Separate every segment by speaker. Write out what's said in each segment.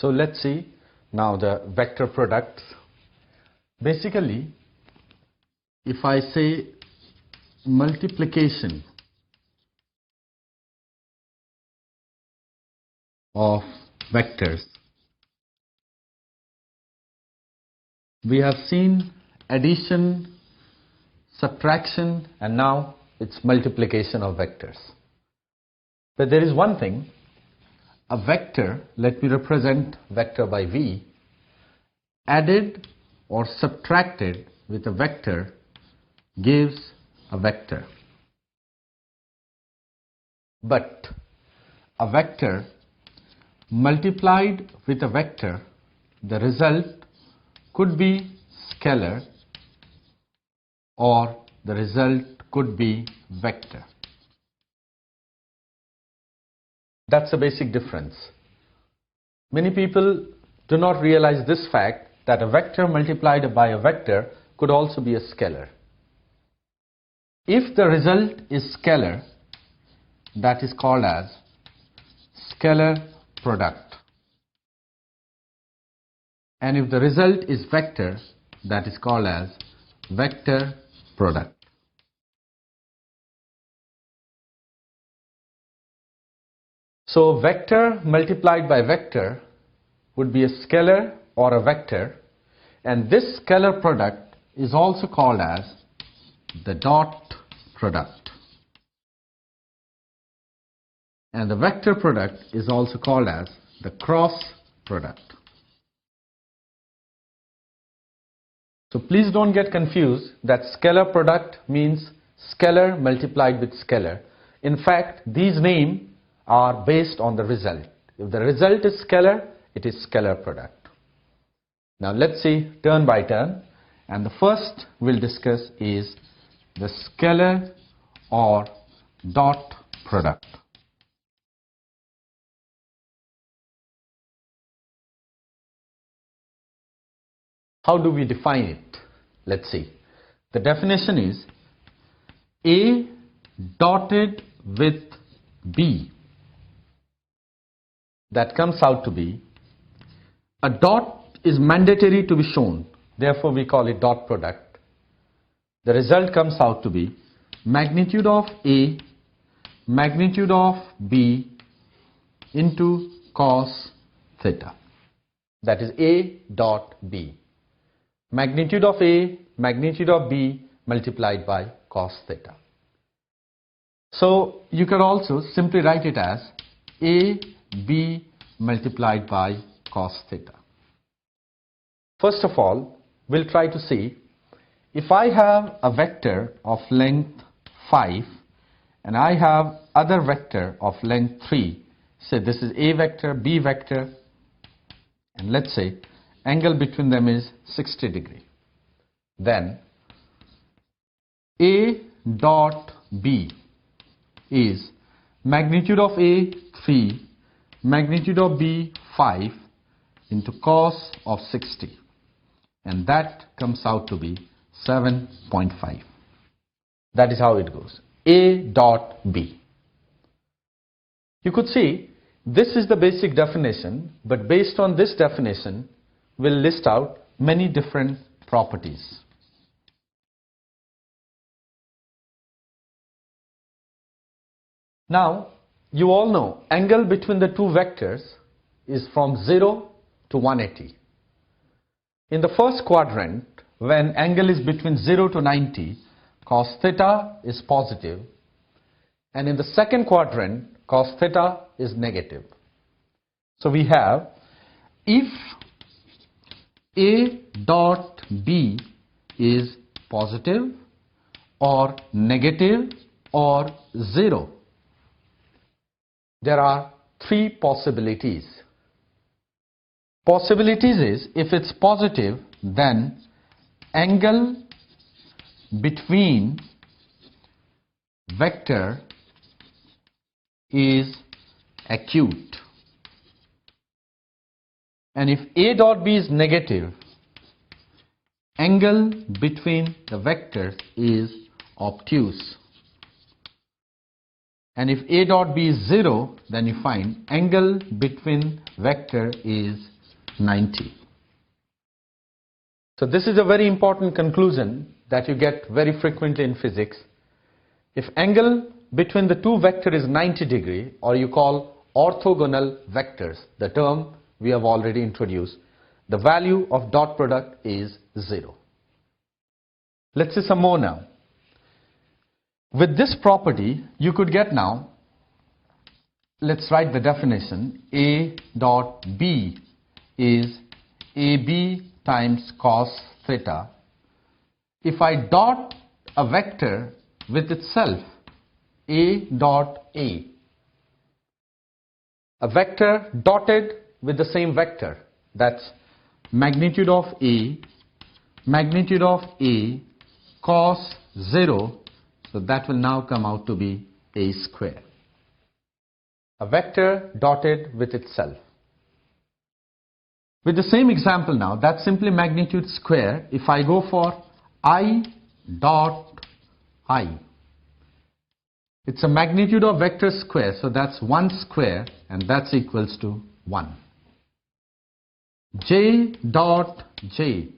Speaker 1: So let's see now the vector products. Basically, if I say multiplication of vectors, we have seen addition, subtraction, and now it's multiplication of vectors. But there is one thing, a vector, let me represent vector by V, added or subtracted with a vector gives a vector. But a vector multiplied with a vector, the result could be scalar or the result could be vector. That's a basic difference. Many people do not realize this fact that a vector multiplied by a vector could also be a scalar. If the result is scalar, that is called as scalar product. And if the result is vector, that is called as vector product. So vector multiplied by vector would be a scalar or a vector, and this scalar product is also called as the dot product. And the vector product is also called as the cross product. So please don't get confused that scalar product means scalar multiplied with scalar. In fact, these names are based on the result. If the result is scalar, it is scalar product. Now let's see turn by turn, and the first we'll discuss is the scalar or dot product. How do we define it? Let's see. The definition is A dotted with B. That comes out to be, a dot is mandatory to be shown, therefore we call it dot product. The result comes out to be magnitude of A, magnitude of B into cos theta. That is A dot B. Magnitude of A, magnitude of B multiplied by cos theta. So you can also simply write it as A B multiplied by cos theta. First of all, we'll try to see if I have a vector of length 5 and I have other vector of length 3, say this is A vector, B vector, and let's say angle between them is 60 degree. Then A dot B is magnitude of A 3, magnitude of B 5 into cos of 60, and that comes out to be 7.5. That is how it goes. A dot B. You could see this is the basic definition, but based on this definition we'll list out many different properties. Now you all know angle between the two vectors is from 0 to 180. In the first quadrant, when angle is between 0 to 90, cos theta is positive, and in the second quadrant, cos theta is negative. So we have, if A dot B is positive or negative or 0, there are three possibilities. Possibilities is, if it's positive, then angle between vector is acute. And if A dot B is negative, angle between the vectors is obtuse. And if A dot B is 0, then you find angle between vector is 90. So this is a very important conclusion that you get very frequently in physics. If angle between the two vectors is 90 degree, or you call orthogonal vectors, the term we have already introduced, the value of dot product is 0. Let's see some more now. With this property, you could get now, let's write the definition. A dot B is AB times cos theta. If I dot a vector with itself, A dot A, a vector dotted with the same vector, that's magnitude of A cos 0, so that will now come out to be A square. A vector dotted with itself. With the same example now, that's simply magnitude square. If I go for I dot I, it's a magnitude of vector square, so that's 1 square, and that's equals to 1. J dot J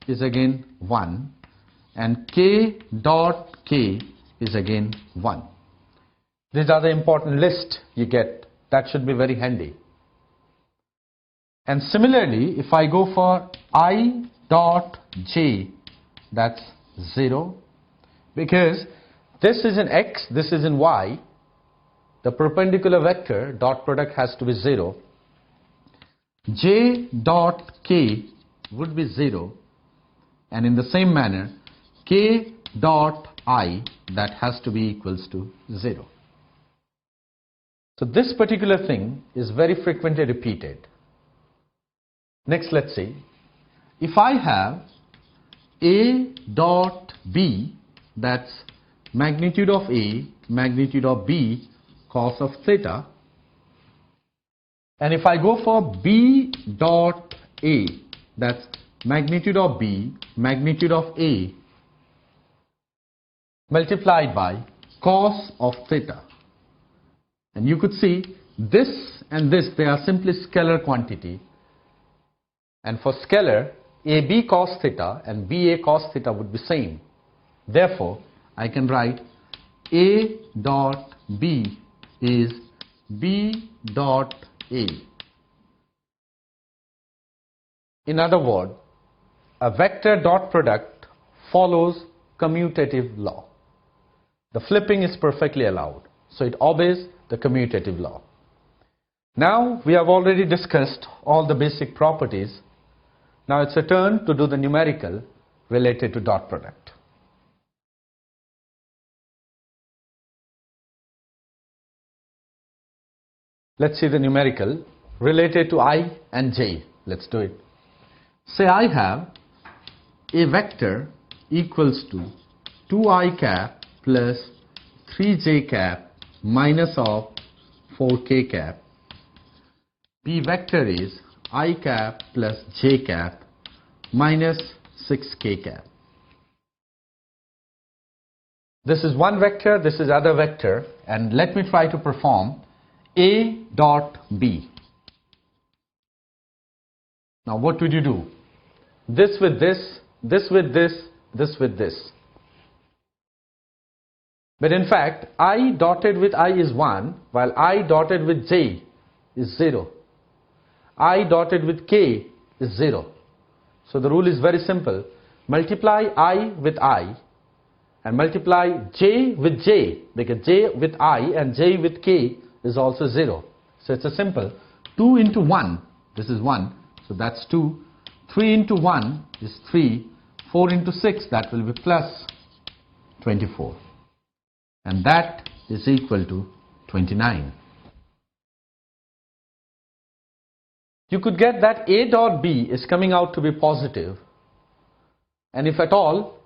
Speaker 1: is again 1, and K dot K is again 1. These are the important list you get. That should be very handy. And similarly, if I go for I dot J, that's 0, because this is in X, this is in Y, the perpendicular vector dot product has to be 0. J dot K would be 0, and in the same manner, K dot I, that has to be equals to 0. So this particular thing is very frequently repeated. Next, let's see. If I have A dot B, that's magnitude of A, magnitude of B, cos of theta. And if I go for B dot A, that's magnitude of B, magnitude of A, multiplied by cos of theta. And you could see this and this, they are simply scalar quantity. And for scalar, AB cos theta and BA cos theta would be same. Therefore, I can write A dot B is B dot A. In other words, a vector dot product follows commutative law. The flipping is perfectly allowed, so it obeys the commutative law. Now we have already discussed all the basic properties. Now it's a turn to do the numerical related to dot product. Let's see the numerical related to I and J. Let's do it. Say I have a vector equals to 2i cap plus 3j cap minus of 4k cap. B vector is I cap plus j cap minus 6k cap. This is one vector, this is other vector, and let me try to perform A dot B. Now what would you do? This with this, this with this, this with this. But in fact, I dotted with I is 1, while I dotted with j is 0. I dotted with k is 0. So the rule is very simple. Multiply I with I and multiply j with j, because j with I and j with k is also 0. So it's a simple 2 into 1, this is 1, so that's 2. 3 into 1 is 3. 4 into 6, that will be plus 24. And that is equal to 29. You could get that A dot B is coming out to be positive. And if at all,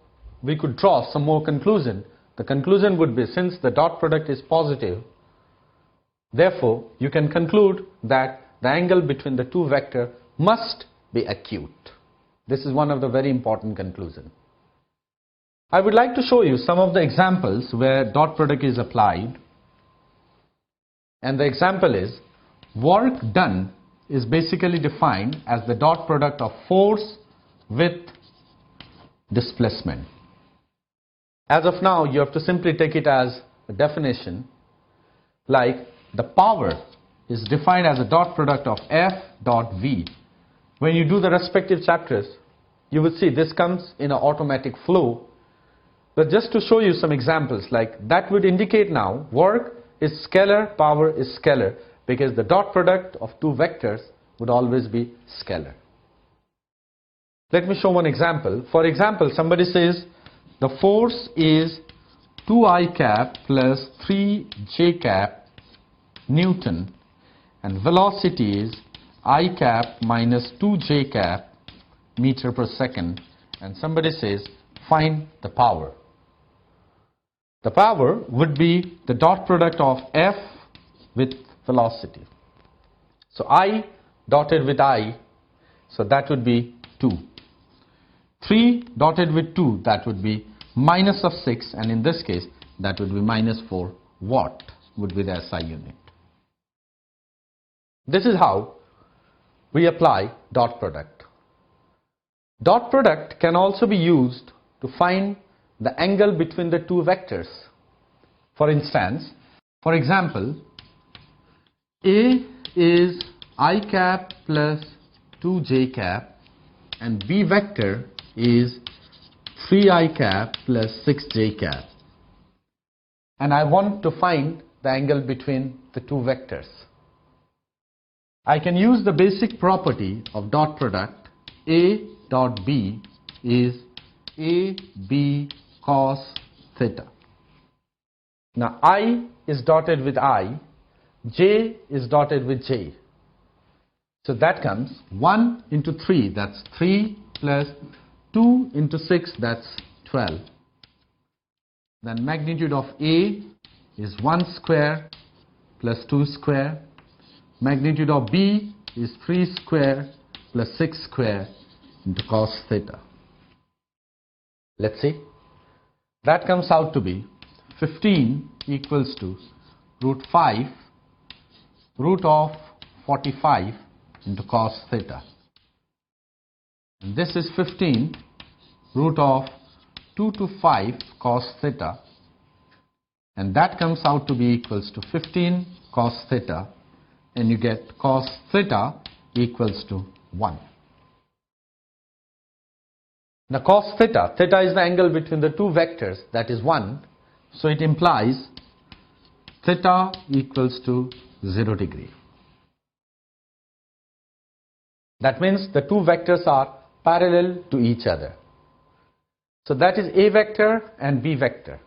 Speaker 1: we could draw some more conclusion. The conclusion would be, since the dot product is positive, therefore, you can conclude that the angle between the two vectors must be acute. This is one of the very important conclusions. I would like to show you some of the examples where dot product is applied. And the example is, work done is basically defined as the dot product of force with displacement. As of now, you have to simply take it as a definition, like the power is defined as a dot product of F dot V. When you do the respective chapters, you will see this comes in an automatic flow. But just to show you some examples, like that would indicate now work is scalar, power is scalar, because the dot product of two vectors would always be scalar. Let me show one example. For example, somebody says the force is 2I cap plus 3J cap Newton, and velocity is I cap minus 2J cap meter per second, and somebody says find the power. The power would be the dot product of F with velocity. So I dotted with I, so that would be 2. 3 dotted with 2, that would be minus of 6, and in this case that would be minus 4 watt would be the SI unit. This is how we apply dot product. Dot product can also be used to find the angle between the two vectors. For instance, for example, A is I cap plus 2J cap and B vector is 3I cap plus 6J cap. And I want to find the angle between the two vectors. I can use the basic property of dot product. A dot B is AB cos theta. Now I is dotted with I, J is dotted with J. So that comes 1 into 3, that's 3, plus 2 into 6, that's 12. Then magnitude of A is 1 square plus 2 square. Magnitude of B is 3 square plus 6 square into cos theta. Let's see. That comes out to be 15 equals to root 5 root of 45 into cos theta. And this is 15 root of 2 to 5 cos theta, and that comes out to be equals to 15 cos theta, and you get cos theta equals to 1. Now cos theta, theta is the angle between the two vectors, that is 1, so it implies theta equals to 0 degree. That means the two vectors are parallel to each other. So that is A vector and B vector.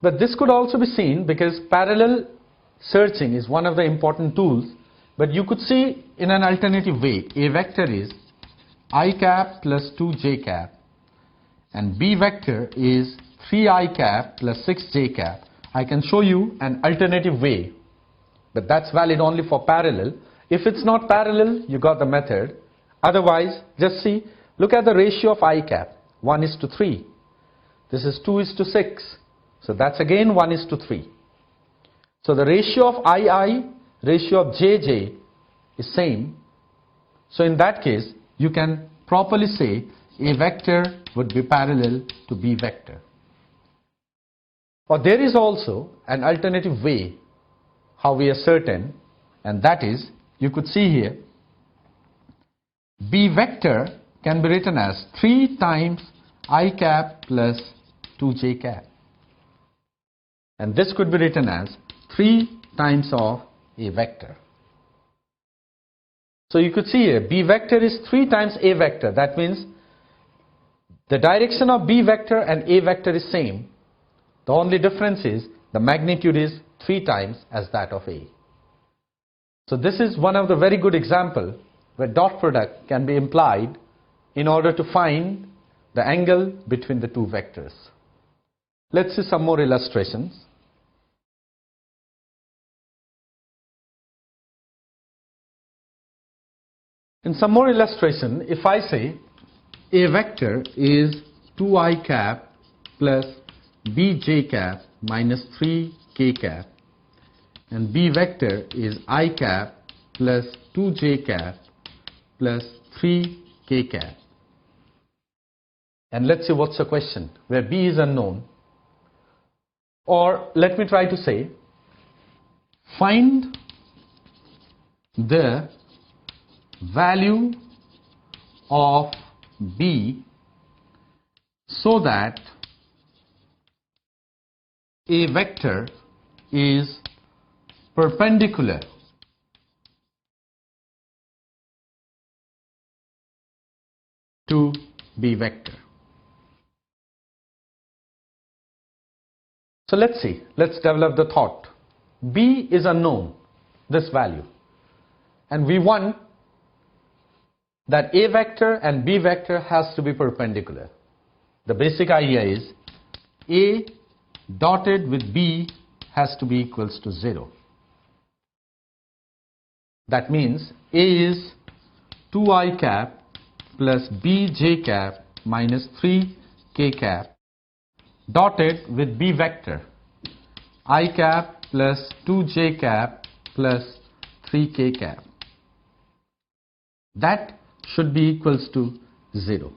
Speaker 1: But this could also be seen because parallel searching is one of the important tools, but you could see in an alternative way. A vector is I cap plus 2J cap and B vector is 3I cap plus 6J cap. I can show you an alternative way, but that's valid only for parallel. If it's not parallel, you got the method. Otherwise, just see, look at the ratio of I cap, 1 is to 3. This is 2 is to 6. So that's again 1 is to 3. So the ratio of II, ratio of JJ is same. So in that case, you can properly say A vector would be parallel to B vector. Or there is also an alternative way how we ascertain, and that is, you could see here, B vector can be written as 3 times I cap plus 2J cap. And this could be written as 3 times of A vector. So you could see here, B vector is 3 times A vector. That means the direction of B vector and A vector is same. The only difference is the magnitude is 3 times as that of A. So this is one of the very good example where dot product can be implied in order to find the angle between the two vectors. Let's see some more illustrations. In some more illustration, if I say A vector is 2I cap plus Bj cap minus 3k cap, and B vector is I cap plus 2j cap plus 3k cap. And let's see what's the question, where B is unknown. Or let me try to say, find the value of B so that a vector is perpendicular to B vector. So let's see, let's develop the thought. B is unknown, this value, and we want that A vector and B vector has to be perpendicular. The basic idea is A dotted with B has to be equals to 0. That means A is 2I cap plus BJ cap minus 3k cap dotted with B vector I cap plus 2j cap plus 3k cap. That should be equals to 0.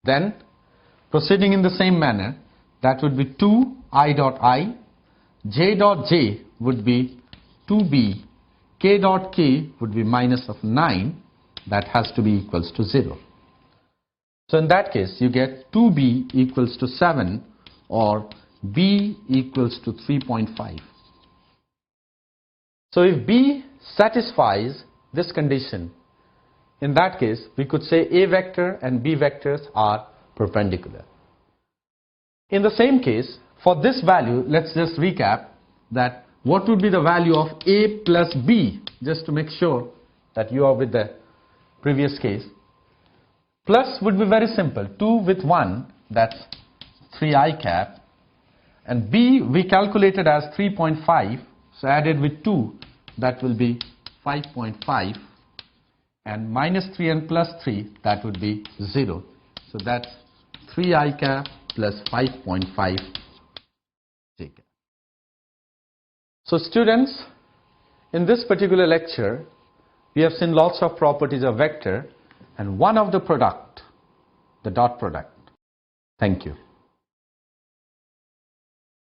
Speaker 1: Then proceeding in the same manner, that would be 2I dot I, j dot j would be 2b, k dot k would be minus of 9, that has to be equals to 0. So in that case, you get 2b equals to 7 or b equals to 3.5. So if b satisfies this condition, in that case, we could say A vector and B vectors are perpendicular. In the same case, for this value, let's just recap that what would be the value of A plus B, just to make sure that you are with the previous case. Plus would be very simple, 2 with 1, that's 3I cap, and B we calculated as 3.5, so added with 2, that will be 5.5, and minus 3 and plus 3, that would be 0. So that's 3I cap plus 5.5 J cap. So students, in this particular lecture, we have seen lots of properties of vector and one of the product, the dot product. Thank you.